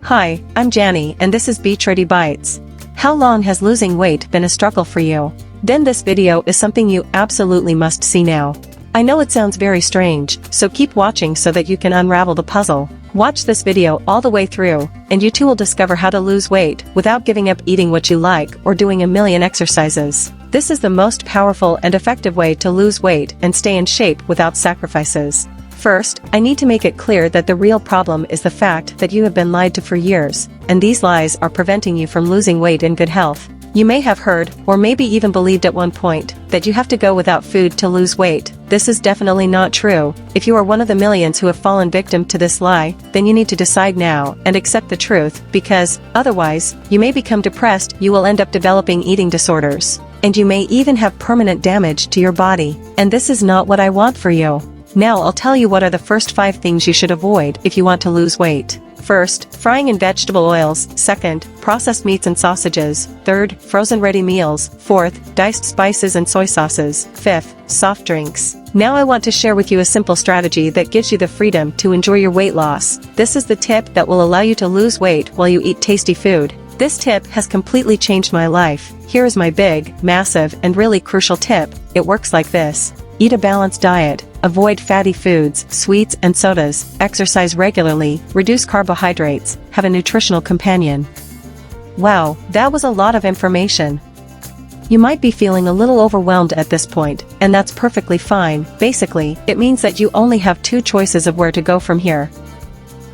Hi, I'm Janny and this is Beach Ready Bites. How long has losing weight been a struggle for you? Then this video is something you absolutely must see now. I know it sounds very strange, so keep watching so that you can unravel the puzzle. Watch this video all the way through, and you too will discover how to lose weight without giving up eating what you like or doing a million exercises. This is the most powerful and effective way to lose weight and stay in shape without sacrifices. First, I need to make it clear that the real problem is the fact that you have been lied to for years, and these lies are preventing you from losing weight in good health. You may have heard, or maybe even believed at one point, that you have to go without food to lose weight. This is definitely not true. If you are one of the millions who have fallen victim to this lie, then you need to decide now and accept the truth, because, otherwise, you may become depressed, you will end up developing eating disorders, and you may even have permanent damage to your body. And this is not what I want for you. Now I'll tell you what are the first 5 things you should avoid if you want to lose weight. First, frying in vegetable oils. Second, processed meats and sausages. Third, frozen ready meals. Fourth, diced spices and soy sauces. Fifth, soft drinks. Now I want to share with you a simple strategy that gives you the freedom to enjoy your weight loss. This is the tip that will allow you to lose weight while you eat tasty food. This tip has completely changed my life. Here is my big, massive, and really crucial tip. It works like this. Eat a balanced diet, avoid fatty foods, sweets and sodas, exercise regularly, reduce carbohydrates, have a nutritional companion. Wow, that was a lot of information. You might be feeling a little overwhelmed at this point, and that's perfectly fine. Basically, it means that you only have 2 choices of where to go from here.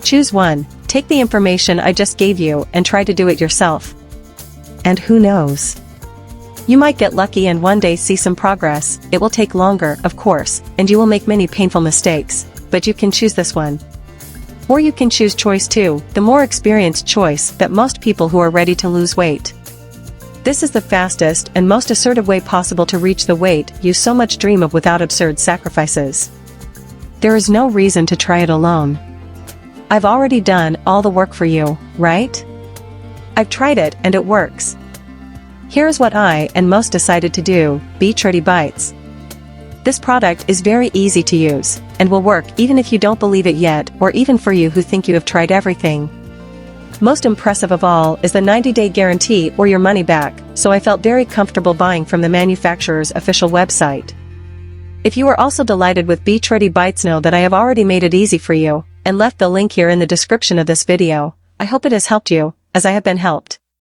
Choose one. Take the information I just gave you and try to do it yourself. And who knows? You might get lucky and one day see some progress. It will take longer, of course, and you will make many painful mistakes, but you can choose this one. Or you can choose choice 2, the more experienced choice that most people who are ready to lose weight. This is the fastest and most assertive way possible to reach the weight you so much dream of without absurd sacrifices. There is no reason to try it alone. I've already done all the work for you, right? I've tried it and it works. Here's what I and most decided to do: Beach Ready Bites. This product is very easy to use, and will work even if you don't believe it yet, or even for you who think you have tried everything. Most impressive of all is the 90-day guarantee or your money back, so I felt very comfortable buying from the manufacturer's official website. If you are also delighted with Beach Ready Bites, know that I have already made it easy for you, and left the link here in the description of this video. I hope it has helped you, as I have been helped.